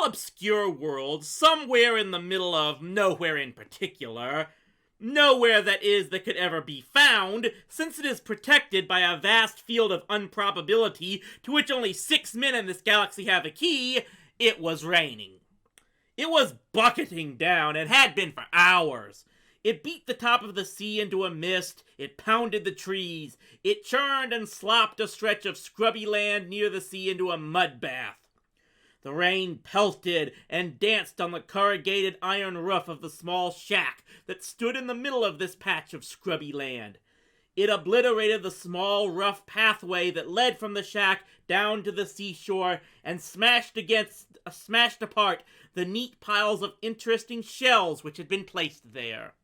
obscure world somewhere in the middle of nowhere in particular. Nowhere, that is, that could ever be found, since it is protected by a vast field of improbability to which only 6 men in this galaxy have a key. It was raining. It was bucketing down, and had been for hours. It beat the top of the sea into a mist, it pounded the trees, it churned and slopped a stretch of scrubby land near the sea into a mud bath. The rain pelted and danced on the corrugated iron roof of the small shack that stood in the middle of this patch of scrubby land. It obliterated the small rough pathway that led from the shack down to the seashore and smashed apart the neat piles of interesting shells which had been placed there.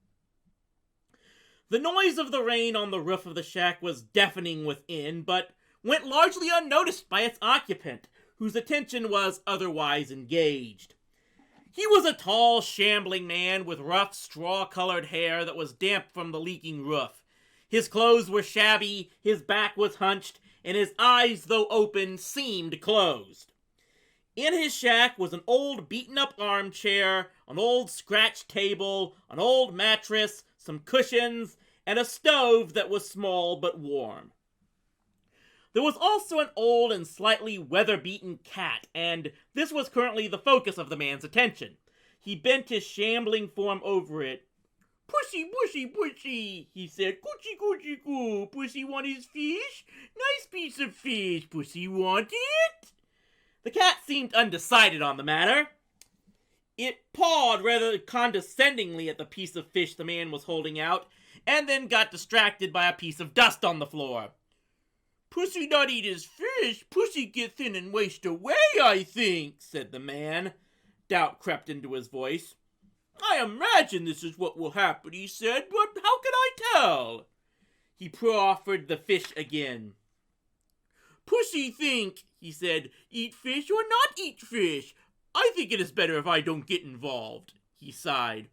The noise of the rain on the roof of the shack was deafening within, but went largely unnoticed by its occupant, whose attention was otherwise engaged. He was a tall, shambling man with rough, straw-colored hair that was damp from the leaking roof. His clothes were shabby, his back was hunched, and his eyes, though open, seemed closed. In his shack was an old beaten-up armchair, an old scratch table, an old mattress, some cushions, and a stove that was small but warm. There was also an old and slightly weather-beaten cat, and this was currently the focus of the man's attention. He bent his shambling form over it. "Pussy, pussy, pussy," he said. "Coochie, coochie, coo. Pussy want his fish? Nice piece of fish. Pussy want it?" The cat seemed undecided on the matter. It pawed rather condescendingly at the piece of fish the man was holding out, and then got distracted by a piece of dust on the floor. "Pussy not eat his fish. Pussy get thin and waste away, I think," said the man. Doubt crept into his voice. "I imagine this is what will happen," he said, "but how can I tell?" He proffered the fish again. "Pussy think," he said, "eat fish or not eat fish? I think it is better if I don't get involved." He sighed.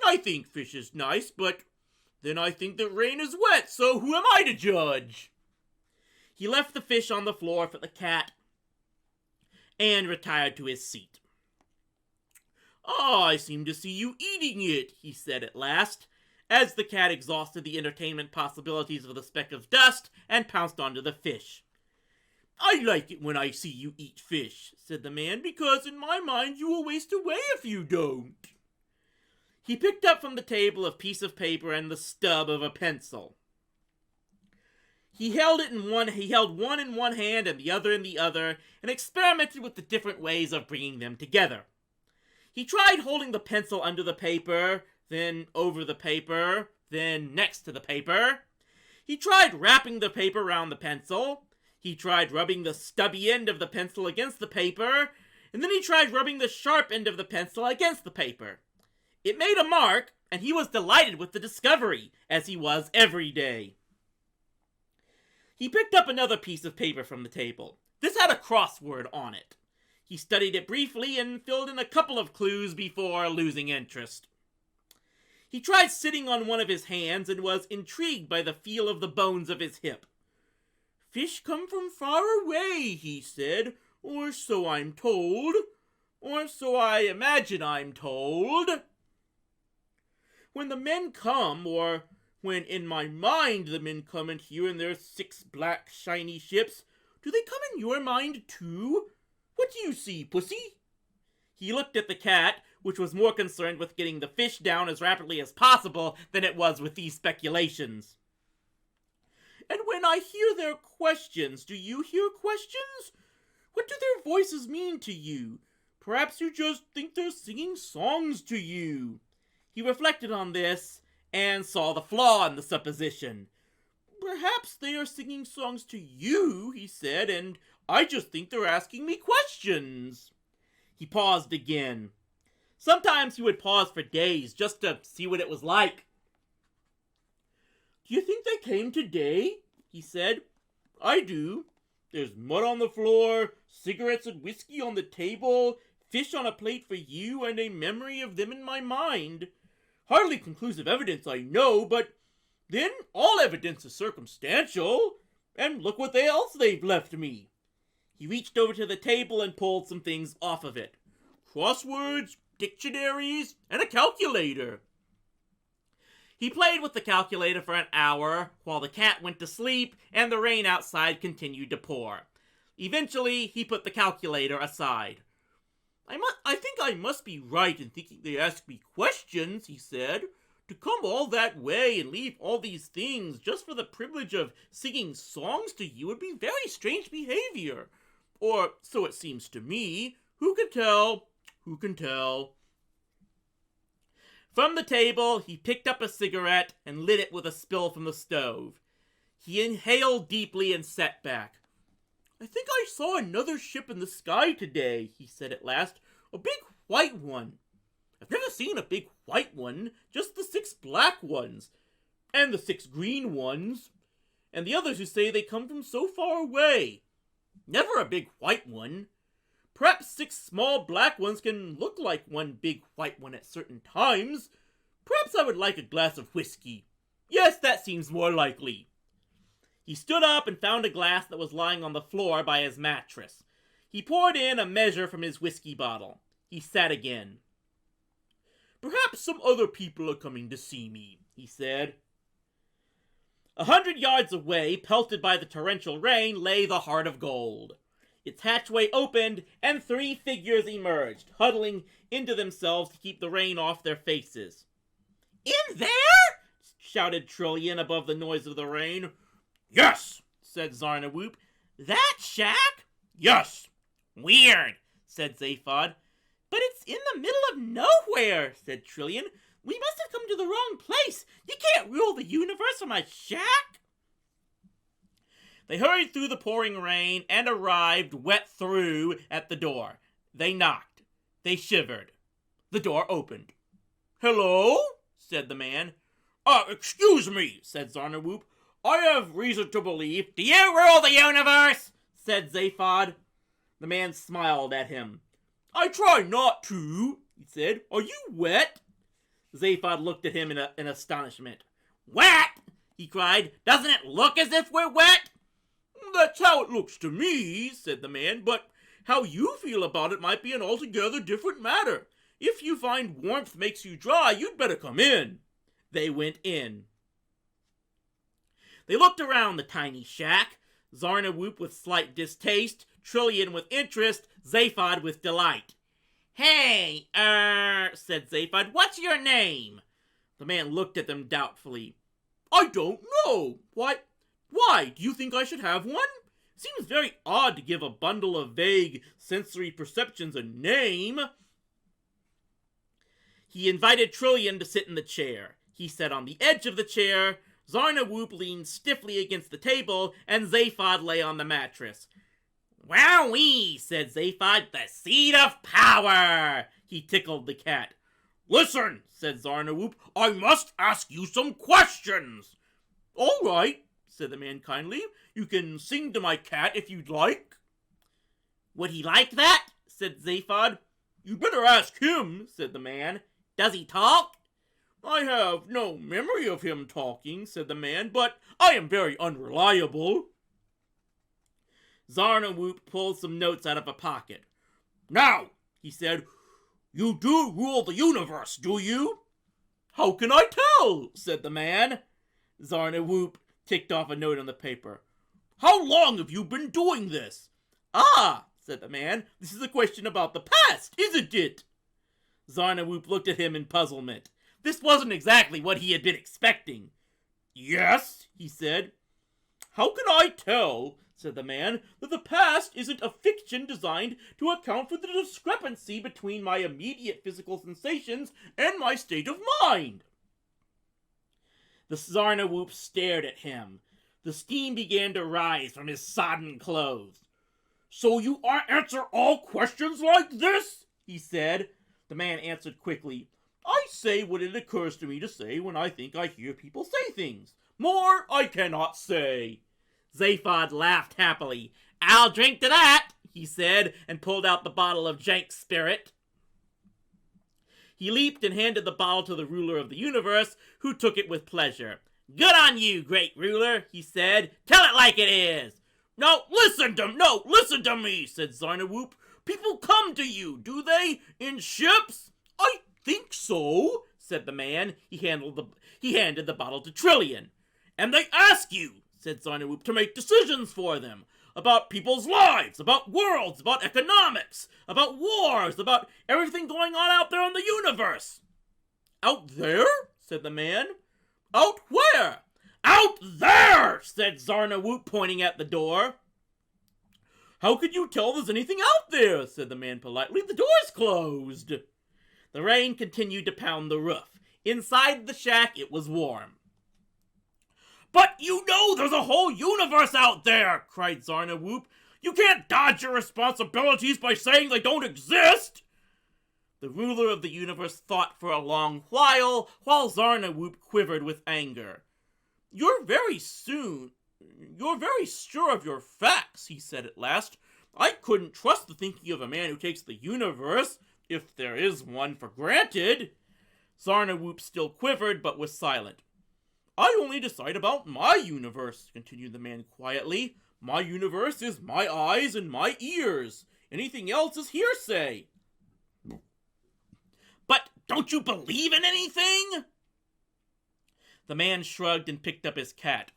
"I think fish is nice, but then I think that rain is wet, so who am I to judge?" He left the fish on the floor for the cat and retired to his seat. "Ah, I seem to see you eating it," he said at last, as the cat exhausted the entertainment possibilities of the speck of dust and pounced onto the fish. "I like it when I see you eat fish," said the man, "because in my mind you will waste away if you don't." He picked up from the table a piece of paper and the stub of a pencil. He held one in one hand and the other in the other, and experimented with the different ways of bringing them together. He tried holding the pencil under the paper, then over the paper, then next to the paper. He tried wrapping the paper around the pencil. He tried rubbing the stubby end of the pencil against the paper, and then he tried rubbing the sharp end of the pencil against the paper. It made a mark, and he was delighted with the discovery, as he was every day. He picked up another piece of paper from the table. This had a crossword on it. He studied it briefly and filled in a couple of clues before losing interest. He tried sitting on one of his hands and was intrigued by the feel of the bones of his hip. "Fish come from far away," he said, "or so I'm told. Or so I imagine I'm told. When the men come, or when in my mind the men come in here in their 6 black shiny ships, do they come in your mind too? What do you see, pussy?" He looked at the cat, which was more concerned with getting the fish down as rapidly as possible than it was with these speculations. "And when I hear their questions, do you hear questions? What do their voices mean to you? Perhaps you just think they're singing songs to you." He reflected on this and saw the flaw in the supposition. "Perhaps they are singing songs to you," he said, "and I just think they're asking me questions." He paused again. Sometimes he would pause for days just to see what it was like. "Do you think they came today?" he said. "I do. There's mud on the floor, cigarettes and whiskey on the table, fish on a plate for you, and a memory of them in my mind. Hardly conclusive evidence, I know, but then all evidence is circumstantial, and look what else they've left me." He reached over to the table and pulled some things off of it. crosswords, dictionaries, and a calculator. He played with the calculator for an hour while the cat went to sleep and the rain outside continued to pour. Eventually, he put the calculator aside. I think I must be right in thinking they ask me questions, he said. To come all that way and leave all these things just for the privilege of singing songs to you would be very strange behavior. Or so it seems to me. Who can tell? Who can tell? From the table, he picked up a cigarette and lit it with a spill from the stove. He inhaled deeply and sat back. I think I saw another ship in the sky today, he said at last. A big white one. I've never seen a big white one, just the 6 black ones. And the 6 green ones. And the others who say they come from so far away. Never a big white one. Perhaps 6 small black ones can look like one big white one at certain times. Perhaps I would like a glass of whiskey. Yes, that seems more likely. He stood up and found a glass that was lying on the floor by his mattress. He poured in a measure from his whiskey bottle. He sat again. Perhaps some other people are coming to see me, he said. 100 yards away, pelted by the torrential rain, lay the Heart of Gold. Its hatchway opened, and 3 figures emerged, huddling into themselves to keep the rain off their faces. In there? Shouted Trillian above the noise of the rain. Yes, said Zarnawhoop. That shack? Yes. Weird, said Zaphod. But it's in the middle of nowhere, said Trillian. We must have come to the wrong place. You can't rule the universe from a shack. They hurried through the pouring rain and arrived wet through at the door. They knocked. They shivered. The door opened. Hello? Said the man. Excuse me, said Zarnawhoop. I have reason to believe. Do you rule the universe? Said Zaphod. The man smiled at him. I try not to, he said. Are you wet? Zaphod looked at him in astonishment. Wet? He cried. Doesn't it look as if we're wet? That's how it looks to me, said the man, but how you feel about it might be an altogether different matter. If you find warmth makes you dry, you'd better come in. They went in. They looked around the tiny shack, Zarnawhoop with slight distaste, Trillian with interest, Zaphod with delight. Hey, said Zaphod, what's your name? The man looked at them doubtfully. I don't know. Why, do you think I should have one? Seems very odd to give a bundle of vague sensory perceptions a name. He invited Trillian to sit in the chair. He sat on the edge of the chair, Zarnawhoop leaned stiffly against the table, and Zaphod lay on the mattress. Wowee, said Zaphod, the seat of power! He tickled the cat. Listen, said Zarnawhoop, I must ask you some questions. All right, said the man kindly. You can sing to my cat if you'd like. Would he like that? Said Zaphod. You'd better ask him, said the man. Does he talk? I have no memory of him talking, said the man, but I am very unreliable. Zarnawhoop pulled some notes out of a pocket. Now, he said, you do rule the universe, do you? How can I tell? Said the man. Zarnawhoop ticked off a note on the paper. How long have you been doing this? Ah, said the man, this is a question about the past, isn't it? Zarnawhoop looked at him in puzzlement. This wasn't exactly what he had been expecting. Yes, he said. How can I tell, said the man, that the past isn't a fiction designed to account for the discrepancy between my immediate physical sensations and my state of mind? The Zarnawhoop stared at him. The steam began to rise from his sodden clothes. So you answer all questions like this? He said. The man answered quickly. I say what it occurs to me to say when I think I hear people say things. More I cannot say. Zaphod laughed happily. I'll drink to that, he said, and pulled out the bottle of jank spirit. He leaped and handed the bottle to the ruler of the universe, who took it with pleasure. Good on you, great ruler, he said. Tell it like it is. No, listen to me, said Zarnawhoop. People come to you, do they? In ships? I think so, said the man. He handed the bottle to Trillian. And they ask you, said Zarnawoop, to make decisions for them. About people's lives, about worlds, about economics, about wars, about everything going on out there in the universe. Out there? Said the man. Out where? Out there, said Zarnawoop, pointing at the door. How could you tell there's anything out there? Said the man politely. The door's closed. The rain continued to pound the roof. Inside the shack, it was warm. But you know there's a whole universe out there, cried Zarnawoop. You can't dodge your responsibilities by saying they don't exist. The ruler of the universe thought for a long while Zarnawoop quivered with anger. You're very sure of your facts, he said at last. I couldn't trust the thinking of a man who takes the universe, if there is one, for granted. Zarnawoop still quivered, but was silent. I only decide about my universe, continued the man quietly. My universe is my eyes and my ears. Anything else is hearsay. But don't you believe in anything? The man shrugged and picked up his cat.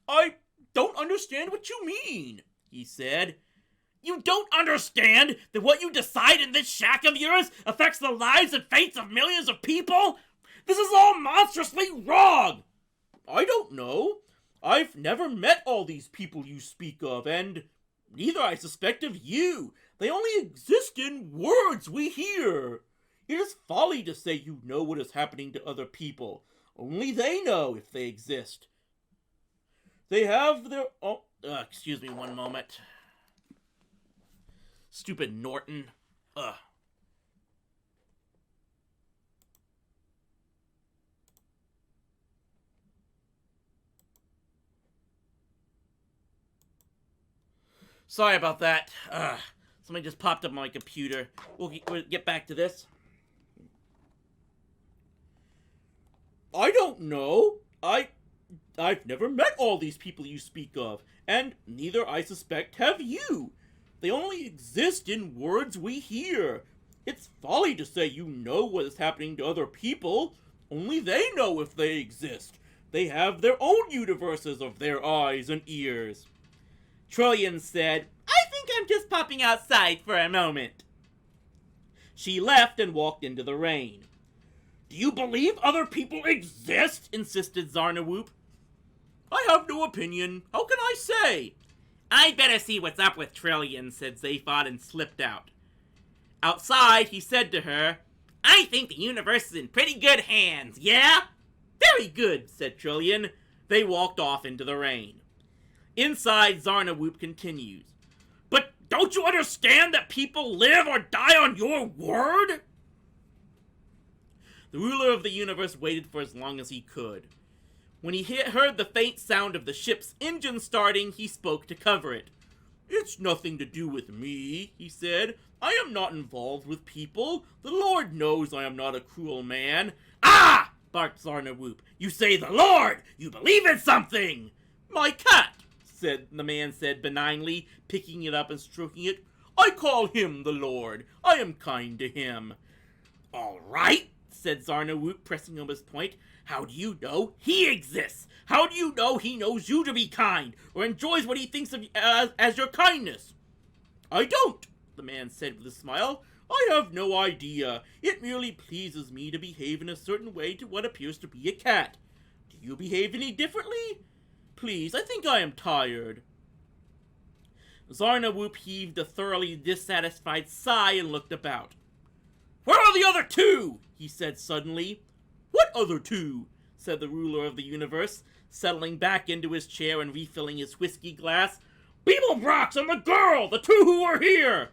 I don't understand what you mean, he said. You don't understand that what you decide in this shack of yours affects the lives and fates of millions of people? This is all monstrously wrong! I don't know. I've never met all these people you speak of, and neither I suspect of you. They only exist in words we hear. It is folly to say you know what is happening to other people. Only they know if they exist. They have their own... excuse me one moment. Stupid Norton. Ugh. Sorry about that. Something just popped up on my computer. We'll get back to this. I don't know. I've never met all these people you speak of, and neither, I suspect, have you. They only exist in words we hear. It's folly to say you know what is happening to other people. Only they know if they exist. They have their own universes of their eyes and ears. Trillian said, I think I'm just popping outside for a moment. She left and walked into the rain. Do you believe other people exist? Insisted Zarnawoop. I have no opinion. How can I say? I'd better see what's up with Trillian, said Zaphod, and slipped out. Outside, he said to her, I think the universe is in pretty good hands, yeah? Very good, said Trillian. They walked off into the rain. Inside, Zarnawoop continues. But don't you understand that people live or die on your word? The ruler of the universe waited for as long as he could. When he heard the faint sound of the ship's engine starting, he spoke to cover it. It's nothing to do with me, he said. I am not involved with people. The Lord knows I am not a cruel man. Ah! Barked Zarnawoop. You say the Lord! You believe in something! My cat! The man said benignly, picking it up and stroking it. I call him the Lord. I am kind to him. All right, said Zarnawoop, pressing home his point. How do you know he exists? How do you know he knows you to be kind, or enjoys what he thinks of as your kindness? I don't, the man said with a smile. I have no idea. It merely pleases me to behave in a certain way to what appears to be a cat. Do you behave any differently? Please, I think I am tired. Zarnawoop heaved a thoroughly dissatisfied sigh and looked about. Where are the other two? He said suddenly. What other two? Said the ruler of the universe, settling back into his chair and refilling his whiskey glass. Beeblebrox and the girl, the two who were here.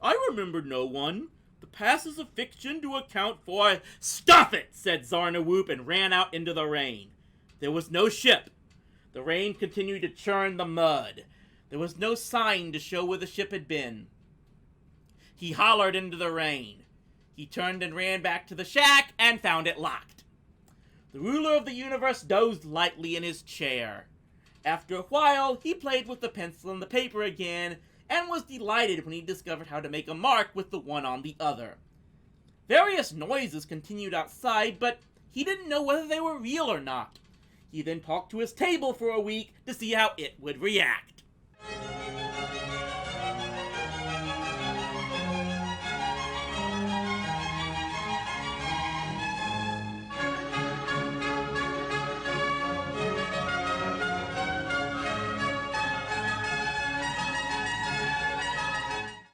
I remember no one. The past is a fiction to account for... Stuff it, said Zarnawoop, and ran out into the rain. There was no ship. The rain continued to churn the mud. There was no sign to show where the ship had been. He hollered into the rain. He turned and ran back to the shack and found it locked. The ruler of the universe dozed lightly in his chair. After a while, he played with the pencil and the paper again and was delighted when he discovered how to make a mark with the one on the other. Various noises continued outside, but he didn't know whether they were real or not. He then talked to his table for a week to see how it would react.